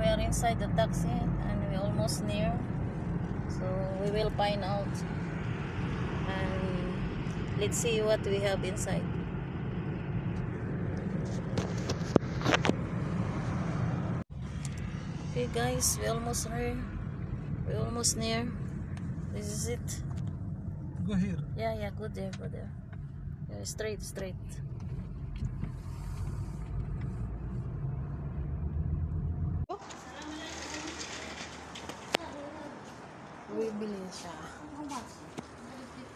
we are inside the taxi and we're almost near. So we will find out. And let's see what we have inside. Okay guys, we're almost here. We're almost near. This is it. Go here. Yeah, go there, go there. Yeah, straight. Bibili siya. How much?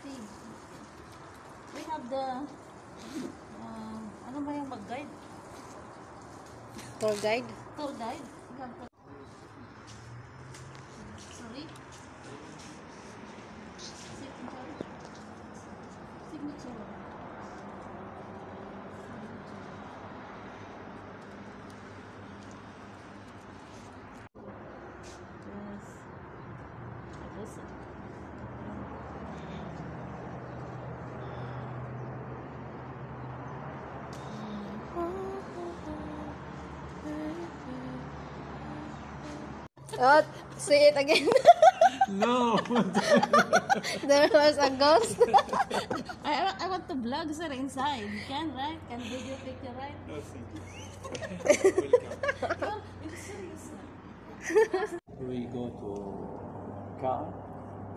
150. We have the ano ba yung mag-guide? Tour guide? Tour guide? We have tour. Sorry? Signature. Yes. Listen. Oh, say it again. No. There was a ghost. I want to vlog sir inside. You can, right? Can video picture, right? No, thank you. Well, it's serious. We go to car,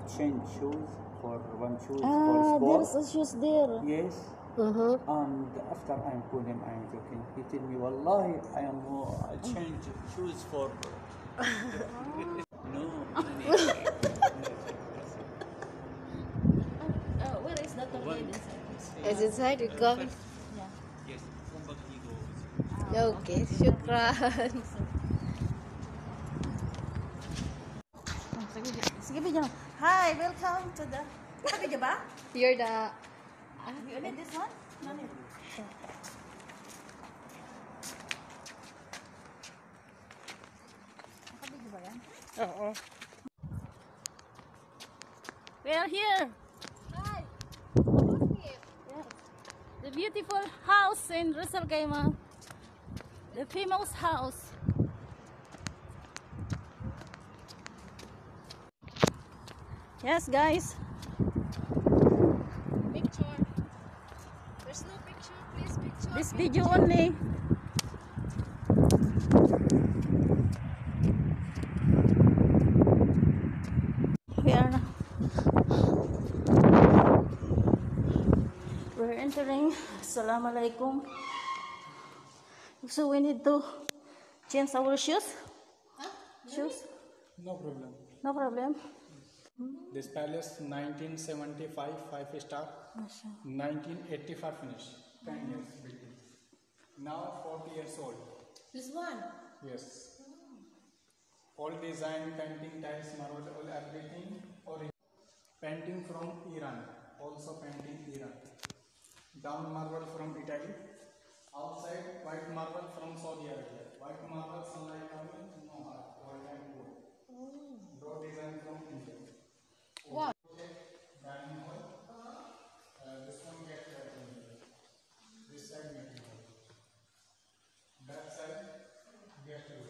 change shoes for one shoes for Ah, sport. there's a shoes there. Yes. And after I'm call him, I'm joking. He tell me, Wallahi, I change shoes for. No. Where is the tour guide inside? Is inside we go? Yeah. Yes. From Baghigo. Okay, syukran. Sige, video. Hi, welcome to the... Video ba? You're the... You need this one? No need. Video ba yan? Oo. We are here. Hi. Yes. The beautiful house in Rizal Gaima. The famous house. Yes, guys. Picture. There's no picture. Please picture. This video only. We're entering. Assalamu alaikum. So we need to change our shoes. Huh? Shoes. No problem. No problem. This palace 1975 5-star, 1985 finish. 10 years building. Now 40 years old. This one. Yes. All design, painting, tiles, marble, all everything. Painting from Iran. Also painting Iran. Down marble from Italy. Outside white marble from Saudi Arabia. White marble sunlight coming, no hard. White and wood. Door design from India. What? Dining hall. This one get right. This side meeting hall. That side guest room.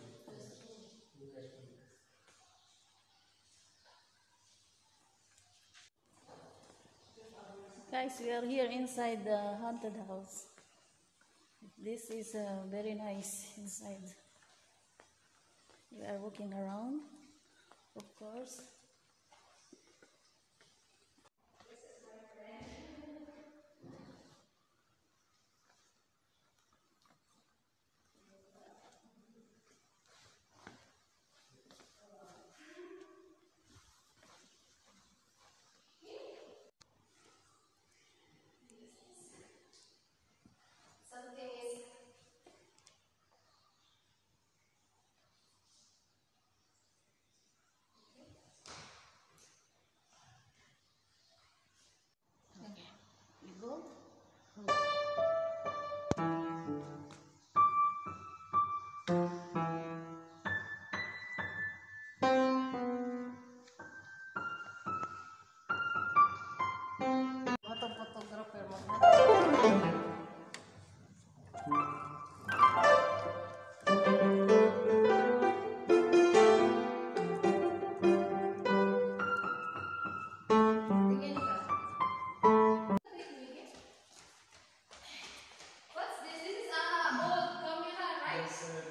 Guest room. Guys, we are here inside the haunted house. This is very nice inside. We are walking around, of course.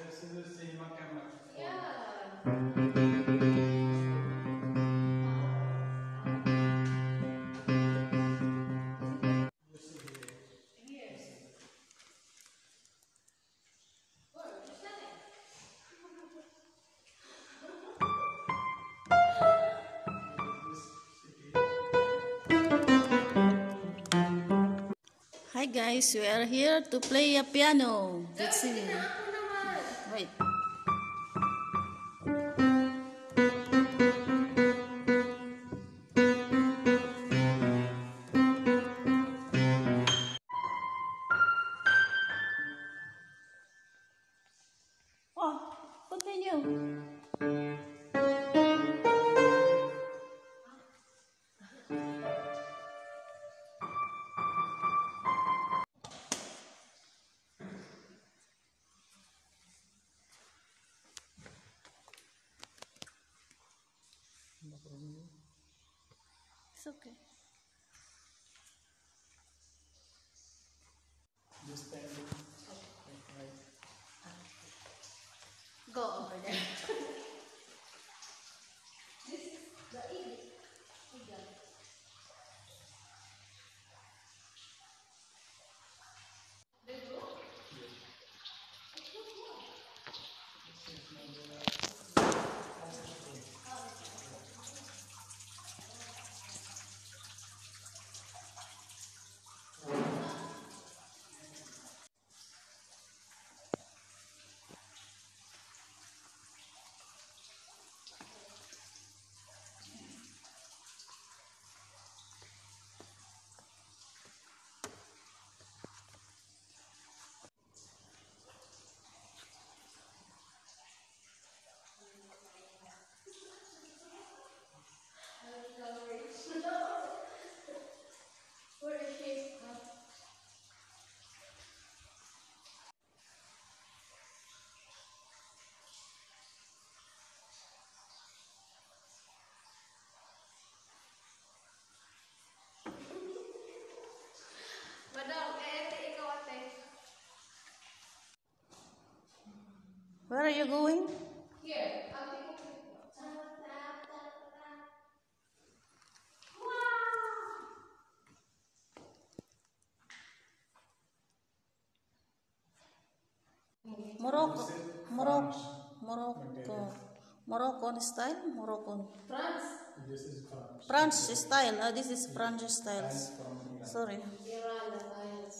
This is a cinema camera. Yeah. You see here. Here. Where? You're standing. Hi guys, we are here to play a piano. Let's see. Ako naman. Wait. Oh, continue. It's okay. This painting. Right. Go over there. This is the eagle. Eagle. The group? Where is she? Madam, ikaw ate. Where are you going? Here, I'll take a picture. Morocco. Morocco. Morocco. Moroccan style? Moroccan. France. This is France. French style. This is French style. From Iran. Sorry. Iran, the tiles.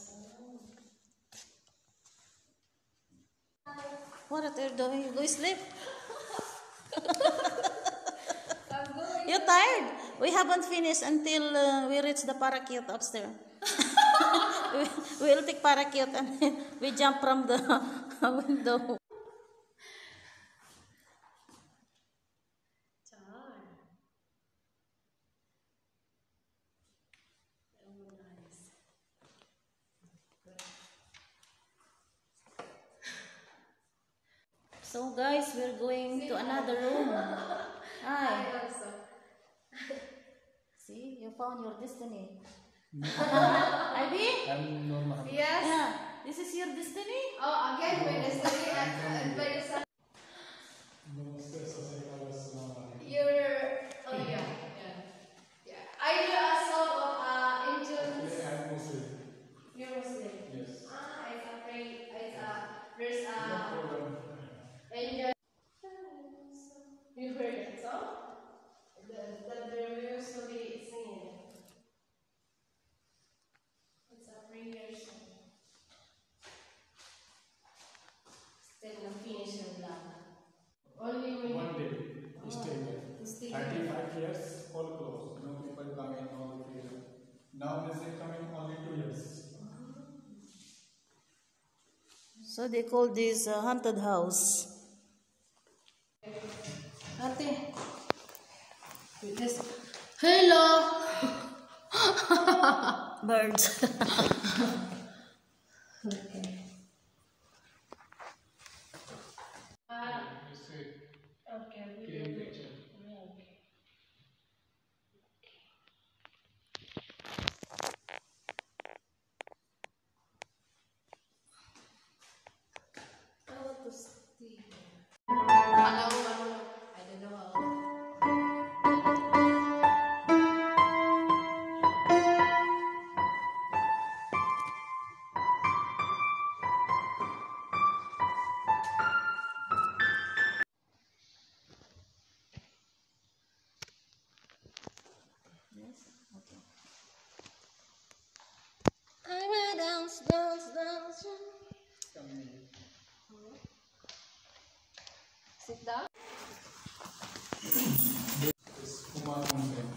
What are you doing? You go sleep? I'm going. You're tired? We haven't finished until we reach the parakeet upstairs. We'll take parakeet and then we jump from the window. Char. Oh, nice. So guys, we're going to another room. Hi. I also. See, you found your destiny. Ivy? I'm Nur Muhammad. Yes. Yeah. This is your destiny? Oh, again, by the study and by the sun. Namaste, Assalamu alaikum. You're. Oh, yeah. Yeah. Are you a son of angels? I'm Muslim. You're Muslim. Yes. Ah, it's a pray. There's No a problem. angel. You heard that song? That they're usually singing. It's a prayer song. Still not finished with that. Only when One day, stay there. Stay 35 years, all closed. No people coming, no freedom. Now they say coming only 2 years. So they call this haunted house. Ate. Witness. Hello. Birds. Okay. You see, Okay. clean picture. Okay. I want to Sit down. Kumar Mountain.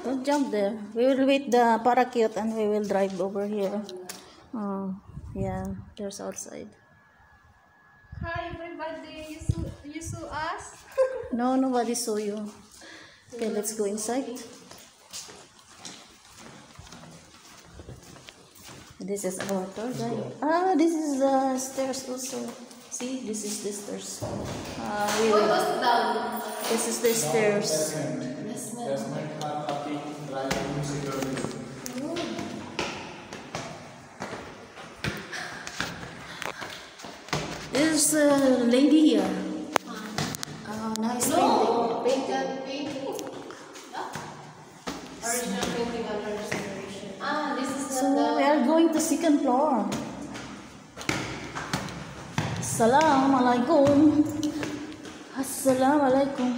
Don't jump there. We will wait the parakeet and we will drive over here. Oh, yeah, there's outside. Hi everybody, you saw us? No, nobody saw you. Okay, let's go inside. This is our tour guide. Ah, this is the stairs also. See, this is the stairs. We What will. was down? This is the stairs. Basement car parking, driving, security. There's a lady here. Nice Painting. Original painting under restoration. Ah, this is So we are going to second floor. Assalamu alaikum. Assalamu alaikum.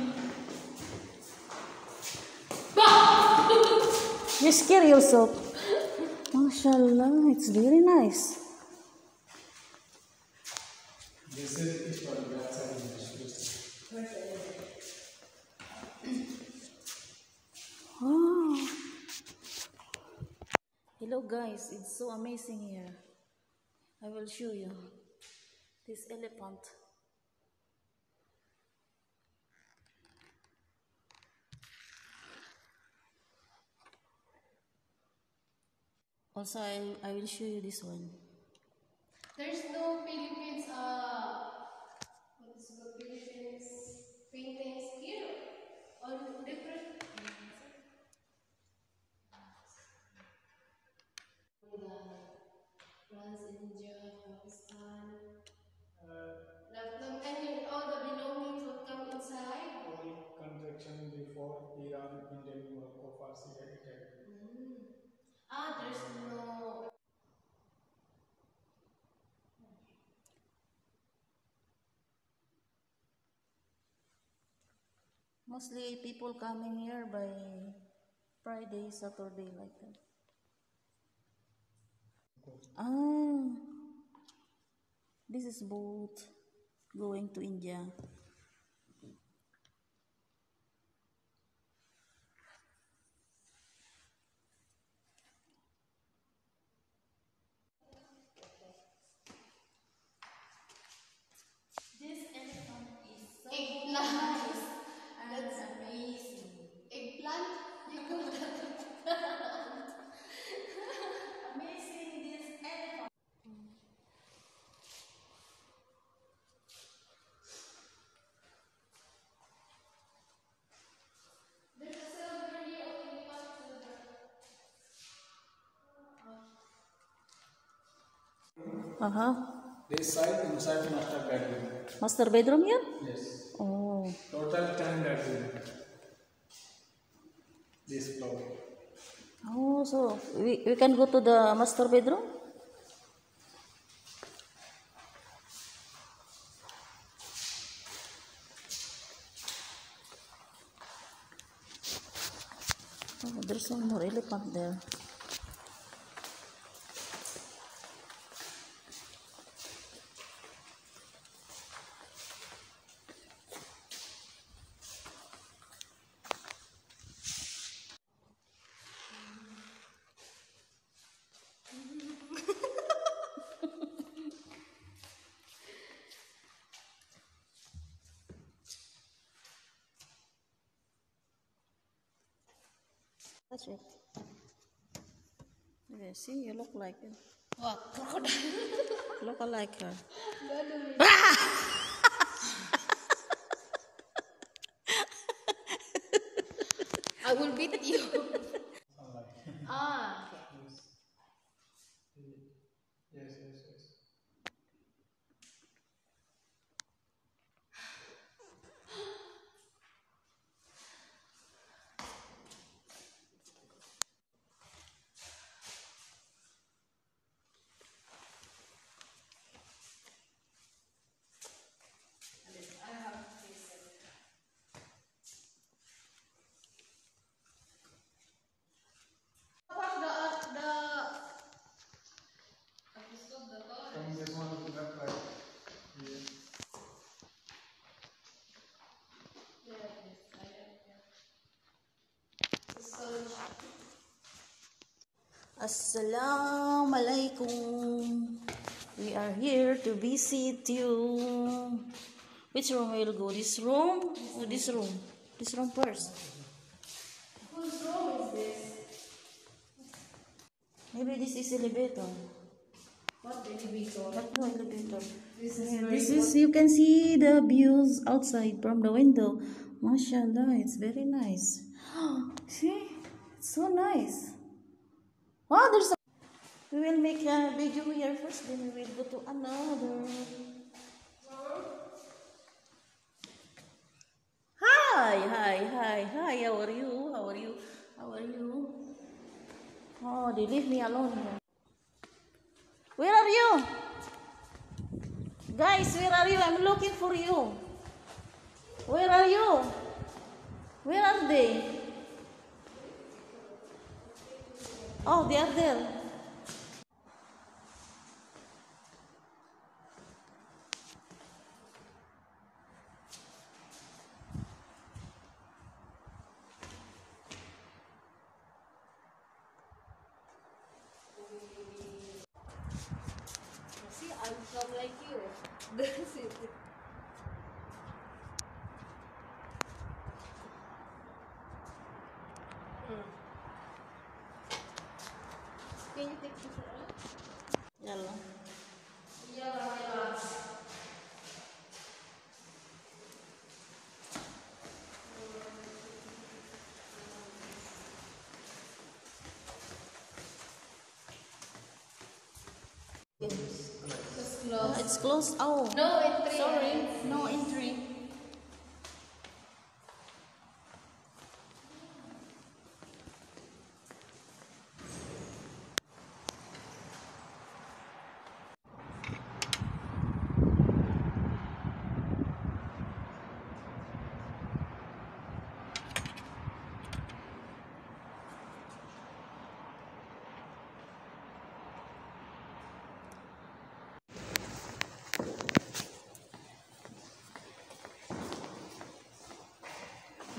You scare yourself. MashaAllah, it's very nice. This is east or west side of the street. Oh. Hello guys, it's so amazing here. I will show you this elephant. Also, I will show you this one. There's no Philippines, what is the Philippines paintings here? All different. France, India, Pakistan. And all the belongings will come inside. All construction before Iran, Indian, Morocco, Farsi, Italy. Ah, there's no. Mostly people coming here by Friday, Saturday, like that. Ah, this is boat going to India. This elephant is so Eggplant. nice and that's amazing. Eggplant? You know that. Amazing this elephant. There's a silver here, elephant silver. Uh-huh. This side inside master bedroom. Master bedroom here? Yes. Oh. Total 10 bedroom. This floor. Oh, so we can go to the master bedroom? Oh, there's one more elephant there. That's it. Okay, see, you look like it. What? Crocodile? Look like her. I will beat you. Ah, okay. Yes, yes, yes. Watch the episode. Assalamualaikum. We are here to visit you. Which room will go? This room or this room? This room first. Whose room is this? Maybe this is elevator. What elevator? But no elevator. This is This is, you can see the views outside from the window. MashaAllah, it's very nice. See? It's so nice. Oh, there's a... We will make a video here first, then we will go to another. Hi. How are you? How are you? Oh, they leave me alone here. Where are you? Guys, where are you? I'm looking for you. Where are you? Where are they? Oh, they are there. See, I'm some like you. That's it. Can you take picture? Yalla. Yeah. Just close. It's closed. Oh, No entry. sorry. No entry.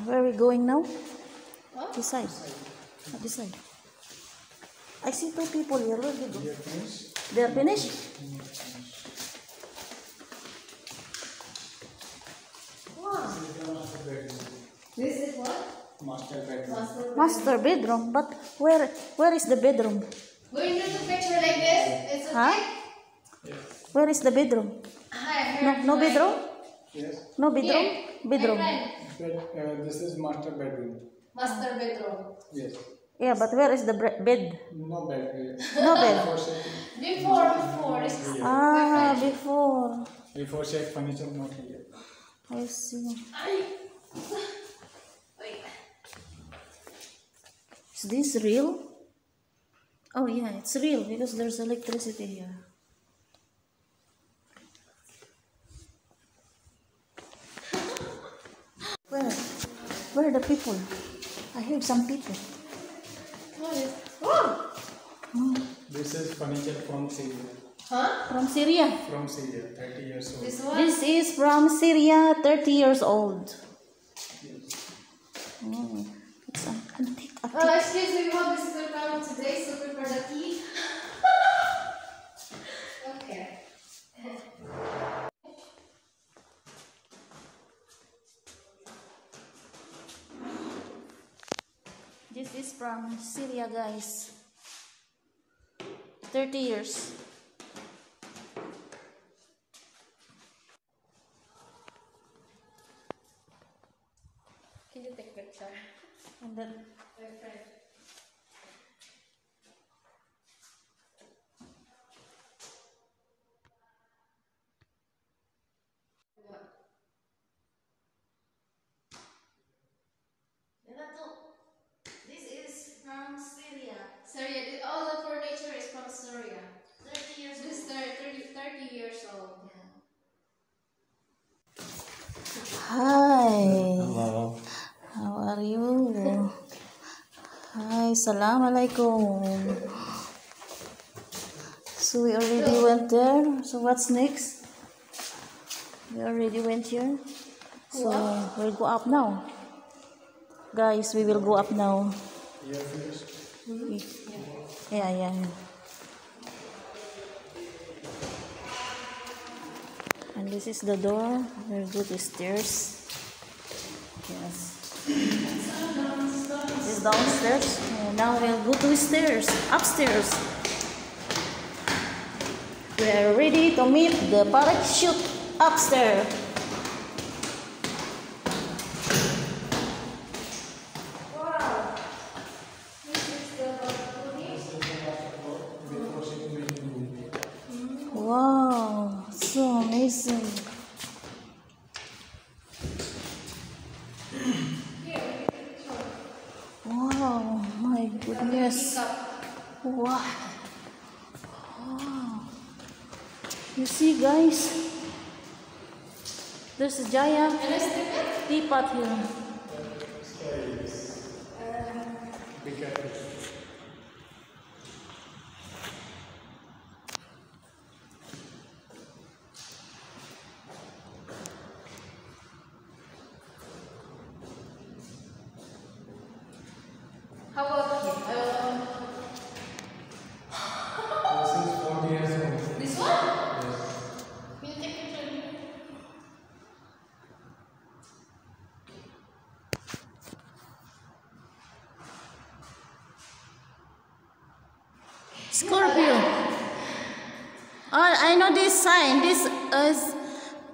Where are we going now? What? This side. This side. I see two people here. Where they go? They are finished? Wow. This is what? Master bedroom. Master bedroom. But where is the bedroom? Going to the picture like this? It's okay? Huh? Where is the bedroom? Hi, No bedroom? Yes. No bedroom? Bedroom. This is master bedroom. Master bedroom. Yes. Yeah, but where is the bed? No bed here. No bed. Before. This is Ah, before. Before check furniture not here. I see. Wait. Is this real? Oh yeah, it's real because there's electricity here. Where are the people? I heard some people. What is? Oh! This is furniture from Syria. Huh? From Syria. From Syria, 30 years old. This one? This is from Syria, 30 years old. Oh, it's an antique. Excuse me, what is the time today? So prepare the tea. Okay. This is from Syria, guys. 30 years. Can you take picture? And then My friend. this is from Syria. Syria. All the furniture is from Syria. 30 years This is 30 years old. Hi. Hello. How are you? Hi, Assalamualaikum. So we already went there. So what's next? We already went here. So we'll go up now. Guys, we will go up now. Here finished. Yeah, yeah, yeah. And this is the door. We'll go to stairs. Yes. This is downstairs. And now we'll go to stairs. Upstairs. We are ready to meet the parachute upstairs. Wow, so amazing. Wow, my goodness. Wow. Wow. You see, guys, there's a giant teapot here. Be careful. How about you? This is 40 years old. This one? Yes. Will you take picture? Scorpio. Oh, I know this sign. This is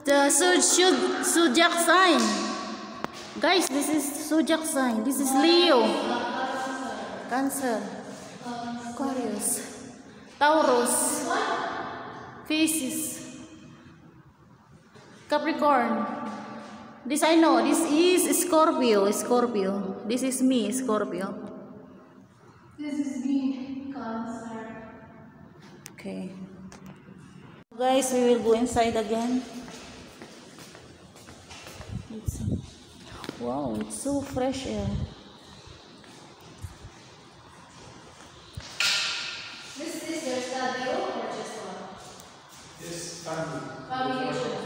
the zodiac sign. Guys, this is zodiac sign. This is Leo, Cancer, Aquarius, Taurus, Pisces, Capricorn. This I know. This is Scorpio. Scorpio. This is me, Scorpio. This is me, Cancer. Okay. Guys, we will go inside again. Wow, it's so fresh air. This is your study room or just one? This family. Family room.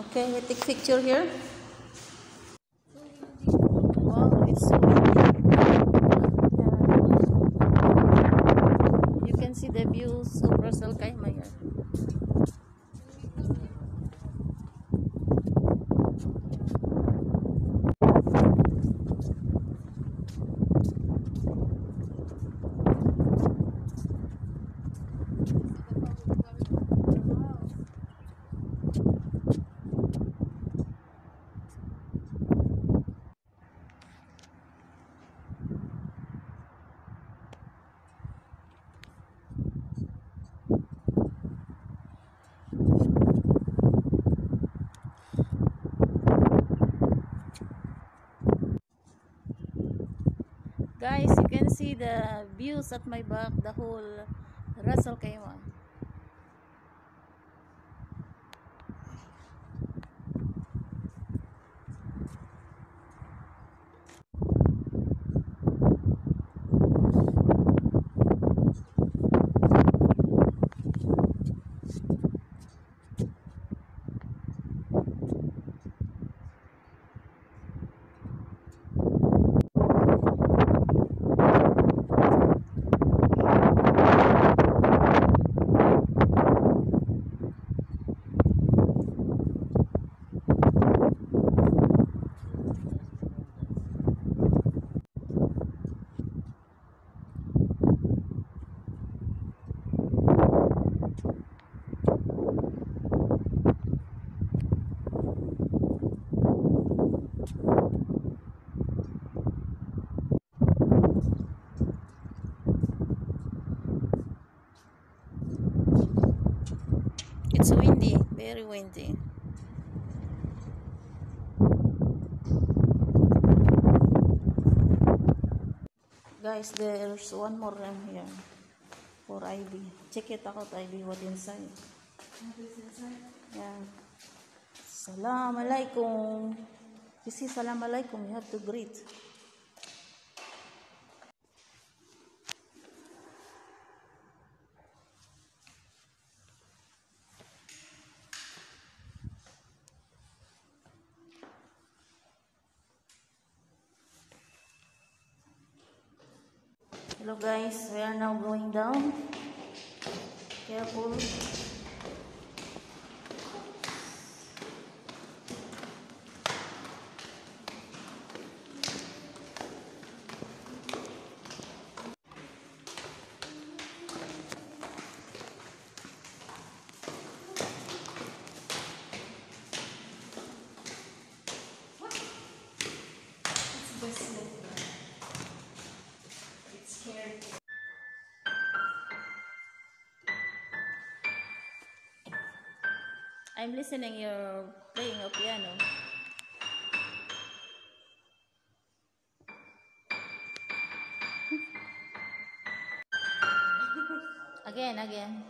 Okay, we take picture here. Wow, it's so windy. You can see the views of Ras Al Khaimah here. Guys, you can see the views at my back, the whole Ras Al Khaimah. It's windy, very windy. Guys, there's one more room here for Ivy. Check it out, Ivy, what inside. Yeah. Salam alaikum. You see, salam alaikum, you have to greet. Hello guys, we are now going down. Careful. I'm listening you're playing a piano. Again.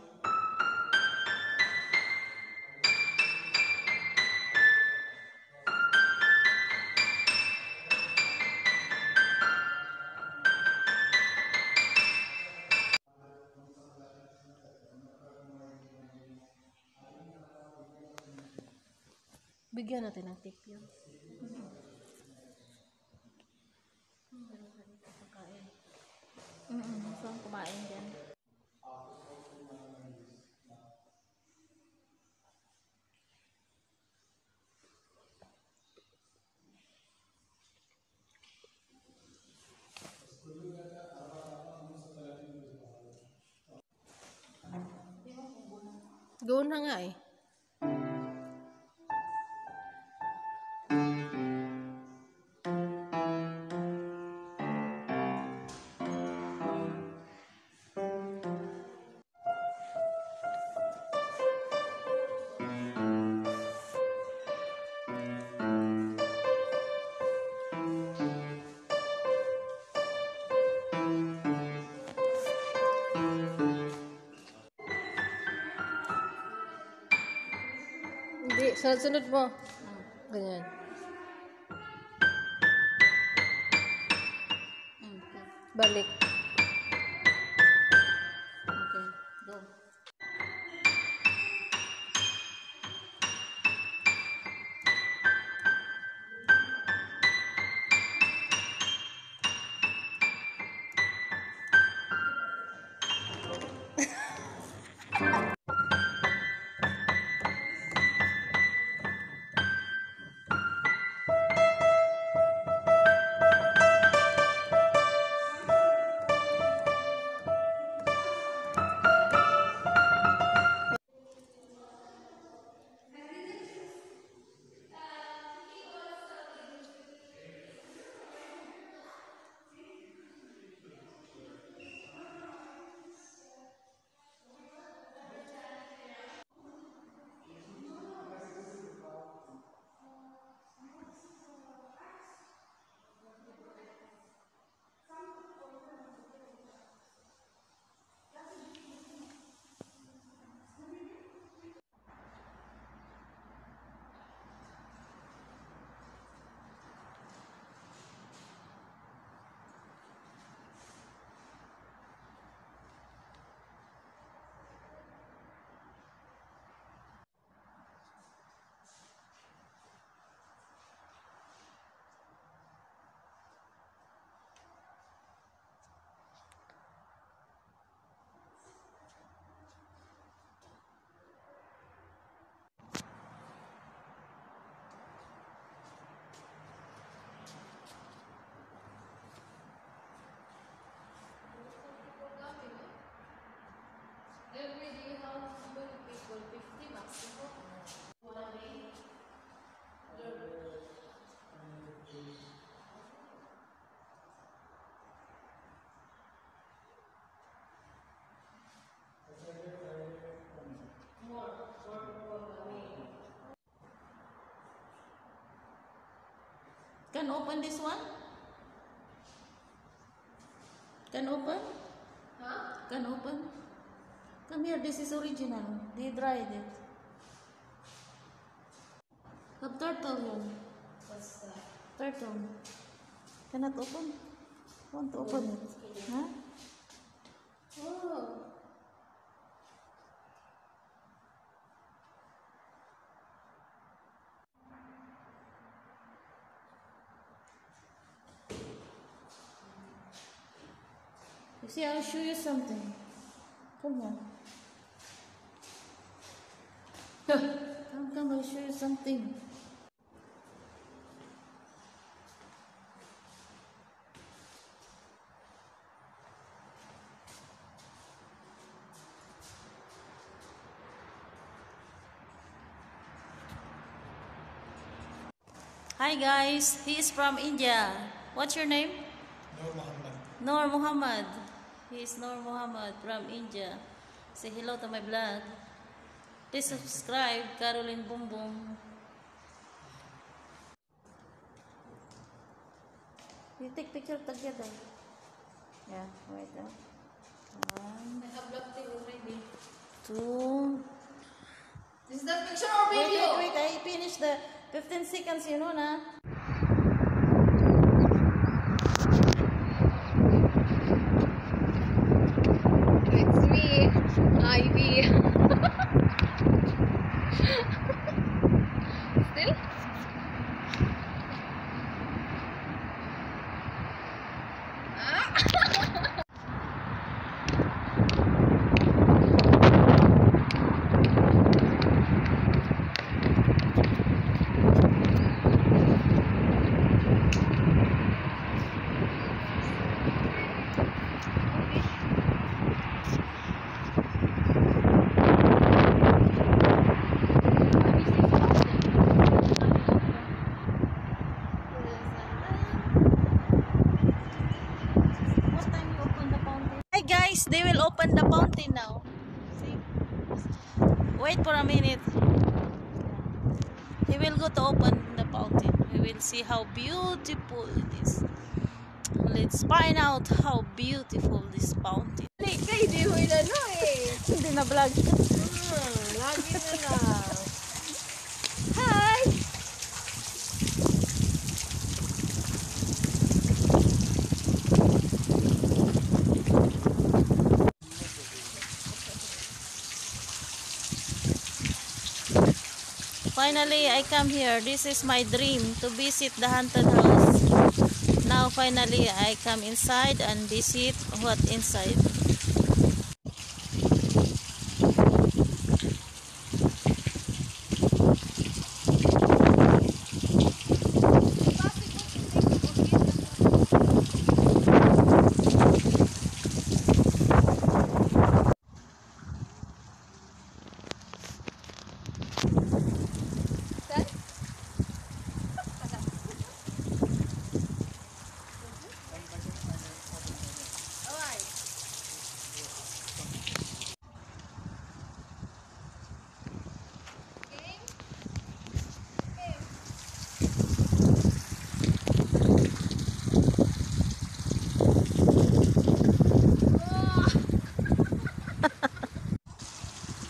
Bigyan natin ng tip yun. Saan kumain dyan? Go na nga eh. Hindi, sunod mo. Ganyan. Balik. Okay, go. Every day, how many people? 50 maximum. One day. Can open this one? Can open? Huh? Can open? Come here, this is original. They dried it. Have turtle here. What's that? Turtle. Cannot open? Want to open it? Huh? Oh. See, I'll show you something. Come on. Come, I'll show you something. Hi guys, he is from India. What's your name? Nur Muhammad. Noor Muhammad. He is Noor Muhammad from India. Say hello to my vlog. Please subscribe, Caroline Boom Boom. You take picture together. Yeah, wait. One, I have blocked it already. two. Is that picture or video? Wait. I finished the 15 seconds, you know na. It's me, Ivy. Still? Hi guys, they will open the fountain now. See? Wait for a minute. He will go to open the fountain. We will see how beautiful it is. Let's find out how beautiful this fountain. Kay, di mo inano eh. Hindi na vlog. Lagi na lang. Hi! Finally, I come here. This is my dream to visit the haunted house. Now, finally, I come inside and visit what inside.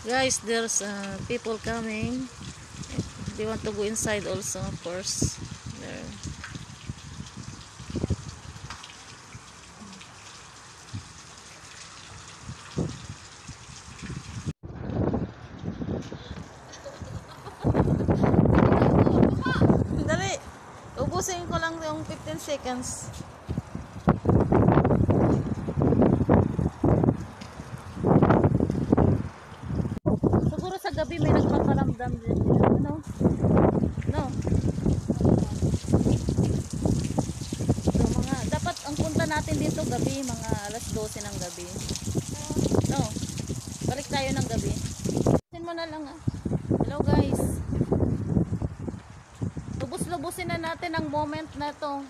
Guys, there's people coming. They want to go inside also, of course. There. Dali. Ubusin ko lang yung 15 seconds. Siguro sa gabi may nagpaparamdam din. Ano? No. So, dapat ang punta natin dito gabi, mga alas 12 ng gabi. No. Balik tayo ng gabi. Sin mo na lang ah. Hello guys. Lubos-lubusin na natin ang moment na to.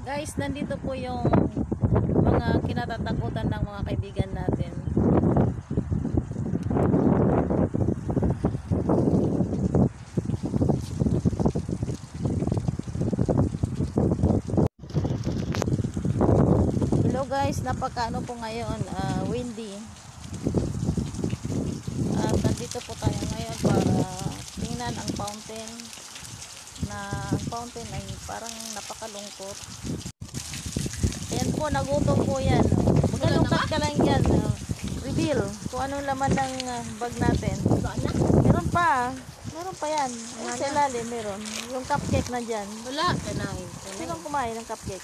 Guys, nandito po yung mga kinatatakutan ng mga kaibigan natin. Hello guys, napakaano po ngayon, windy. At nandito po tayo ngayon para tingnan ang fountain ay parang napakalungkot. Ayan po, nagutom po yan. Magkalungkat ka lang yan. Reveal kung anong laman ng bag natin. Meron pa yan. Sa ilalim meron. Yung cupcake na dyan. Wala, kanay. Sinong kumain ng cupcake?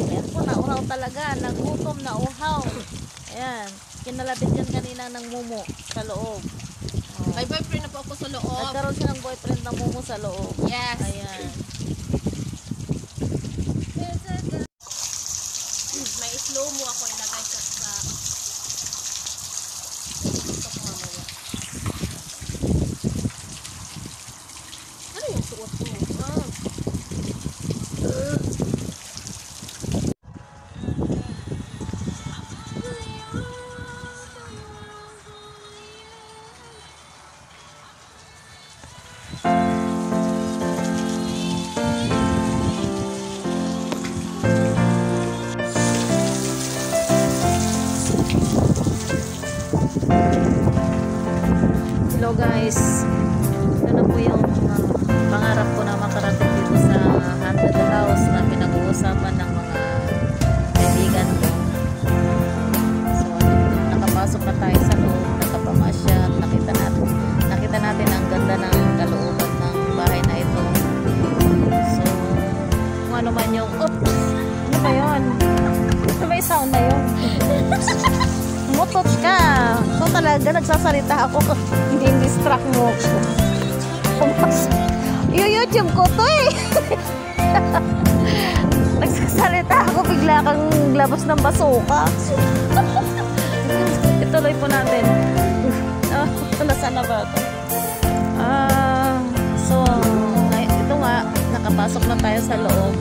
Ayan po, nauhaw talaga. Nagutom na uhaw. Ayan. Kinalapit yan kanina ng mumu sa loob. May boyfriend na po ako sa loob. Nagkaroon siya ng boyfriend na mumu sa loob. Yes. Ayan. May slow mo ako ilagay sa ito ko mamaya. Ano yung suot mo? Hello guys, ito na po yung pangarap ko na makarating dito sa haunted house na pinag-uusapan ng mga kaibigan ko. So nakapasok na tayo sa loob, nakapamasya, nakita natin ang ganda ng kalooban ng bahay na ito. So kung ano man yung ano ba yun? Ano ba yung sound na yun? Mutot ka. So talaga nagsasalita ako. Hindi distract mo ako. YouTube ko to eh. Nagsasalita ako, bigla kang labas ng basuka. Ituloy po natin. Nasaan na ba ito? So ito nga, nakapasok na tayo sa loob.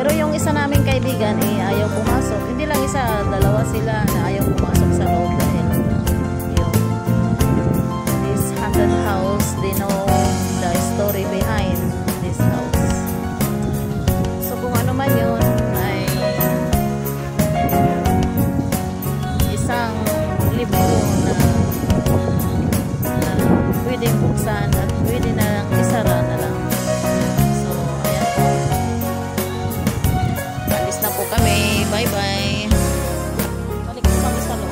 Pero yung isa naming kaibigan ayaw pumasok. Hindi lang isa, dalawa sila na ayaw pumasok sa loob dahil yung this haunted house, they know the story behind this house. So kung ano man yun ay isang libro na pwedeng buksan at pwede na lang isara na lang. Na po kami. Bye-bye. Balik po kami sa loob.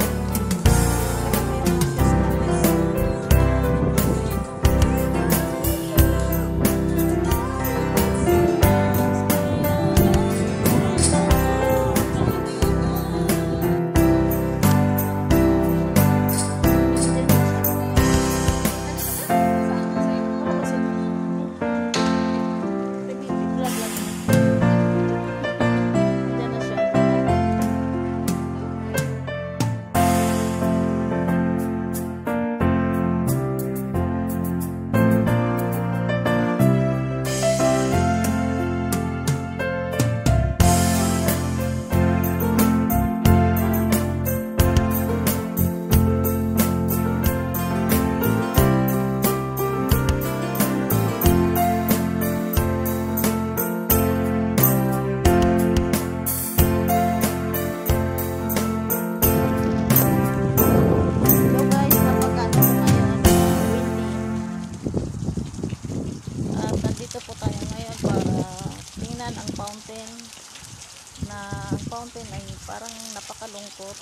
Fountain ay parang napakalungkot.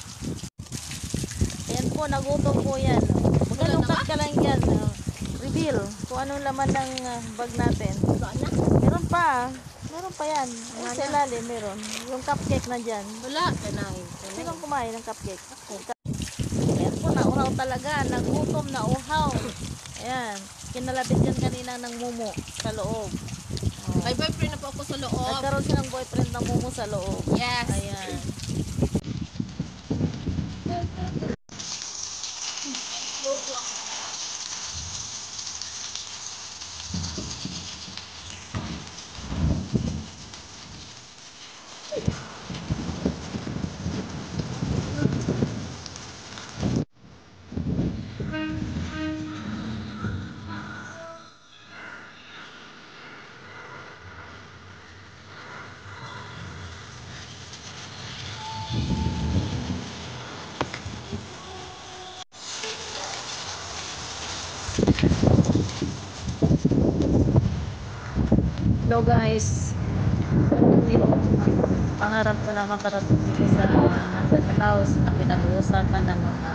Ayan po, nagutom po yan. Magkalungkat ka lang yan. Reveal kung anong laman ng bag natin. Meron pa yan. Sa ilalim meron. Yung cupcake na dyan. Wala, kanay. Sinong kumain ng cupcake? Ayan po, nauhaw talaga. Nagutom na uhaw. Ayan. Kinalapit yan kanina ng mumu sa loob. May boyfriend na po ako sa loob. Nagkaroon siya ng boyfriend na mumu sa loob. Yes. Ayan. Hello guys. Pangarap ko na makarating dito sa house na pinag-uusapan ng mga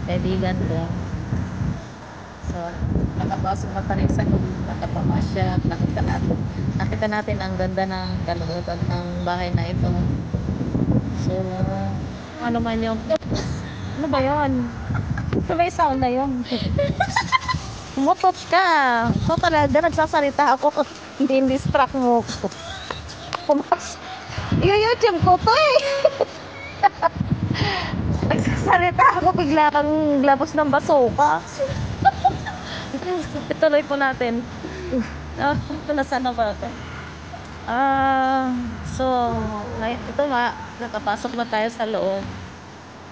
kaibigan ko. So, nakapasok na tayo sa nakapamasya. Nakita natin ang ganda ng kalulutan ng bahay na ito. So, ano man yung... Ano ba yun? Ano ba yung sound na yun? Umutot ka. So, talaga, nagsasalita ako. Hindi distract mo ko. YouTube ko to eh. Nagsasalita ako, bigla kang glabos ng basuka. Ituloy po natin. Ito na sana ba ito? So, ito nga, nakapasok na tayo sa loob.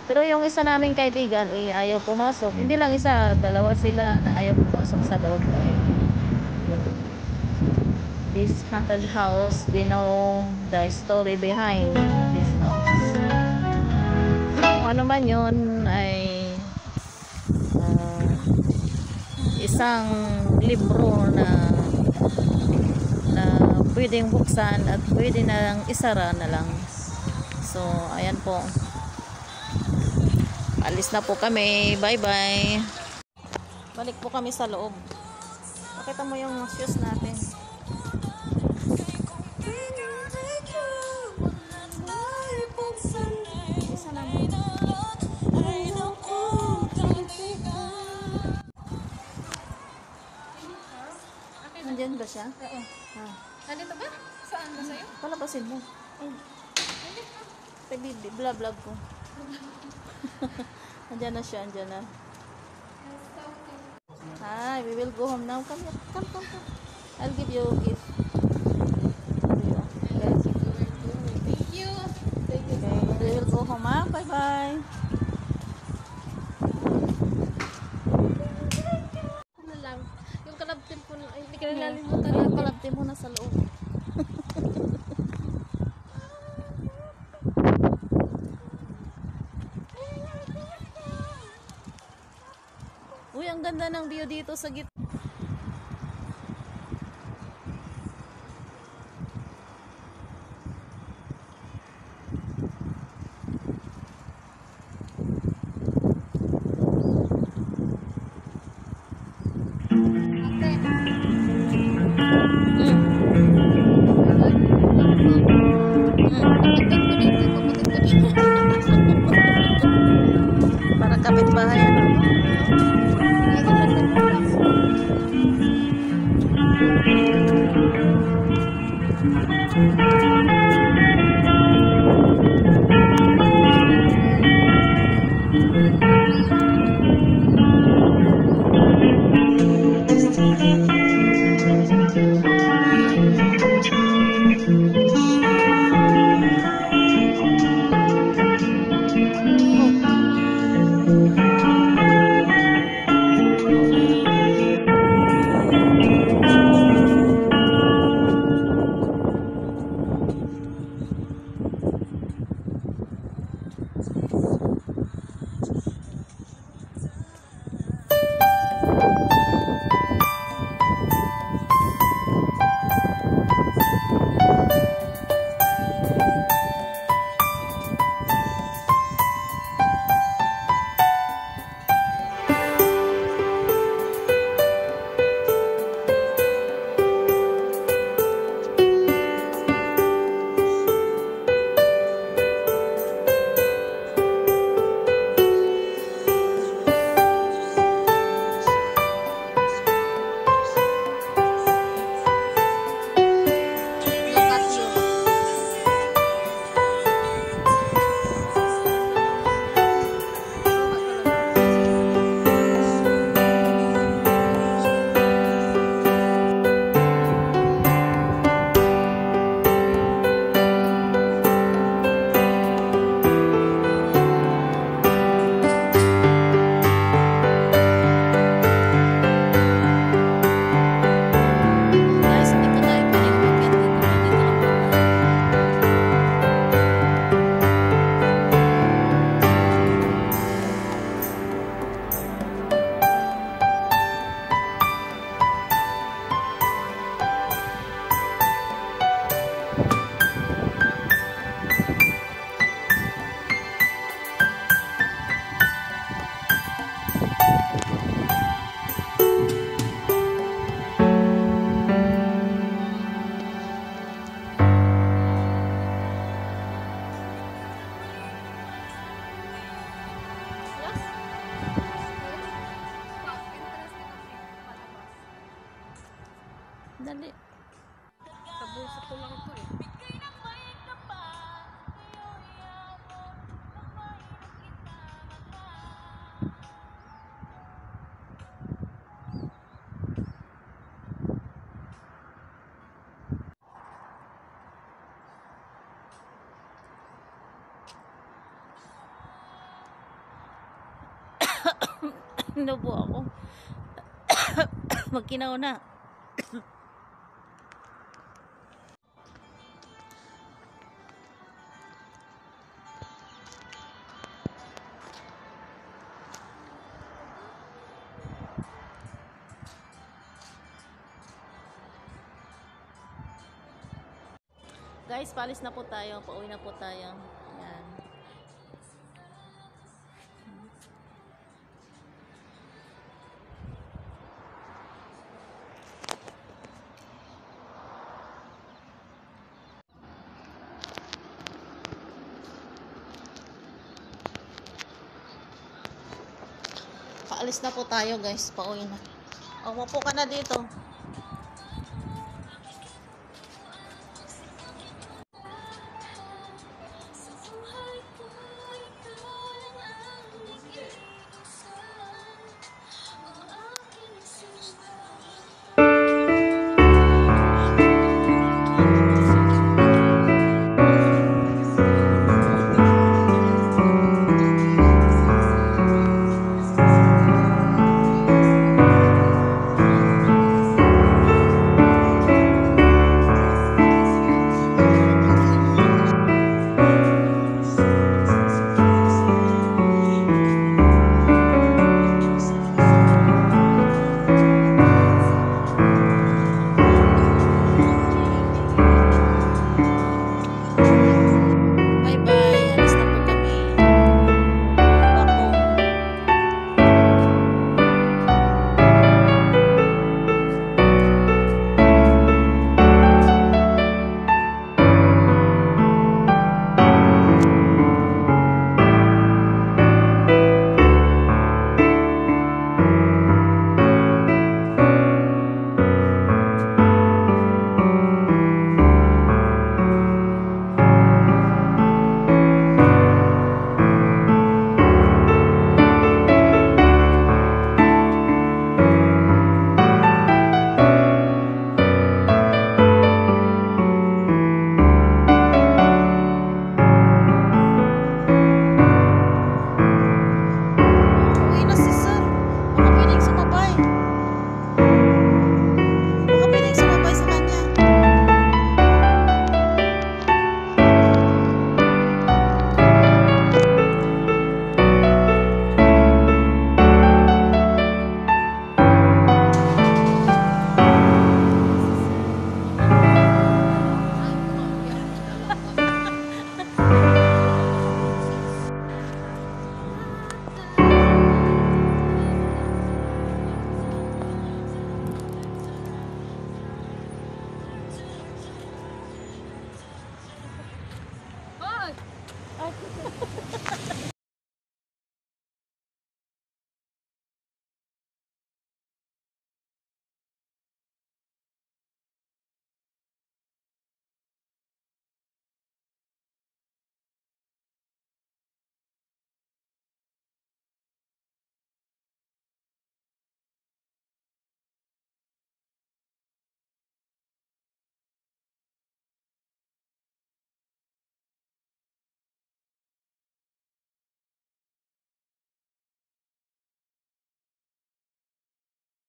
Pero yung isa naming kaibigan, ayaw pumasok. Hindi lang isa, dalawa sila na ayaw pumasok sa loob. This haunted house, we know the story behind this house. Kung ano man yun ay isang libro na pwedeng buksan at pwede na lang isara na lang. So, ayan po. Alis na po kami. Bye-bye. Balik po kami sa loob. Pakita mo yung shoes natin. Isa lang. Nandiyan ba siya? Oo. Nandito ba? Saan ba sa'yo? Palabasin mo. Vlog ko. Andiyan na siya, andiyan na. Hi, we will go home now. Come here. Come. I'll give you a gift. Thank you. Okay, we will go home, ha? Bye-bye. Ano lang? Yung kalabtin po, ay, hindi ka nalalimutan natin. Palagtin mo na sa loob. Uy, ang ganda ng view dito sa gitna. Para kapitbahay ano. na po ako. Magkinaw na. Guys, paalis na po tayo. Pauwi na po tayo. Yan. Paalis na po tayo, guys. Pauwi na. Umapo ka na dito.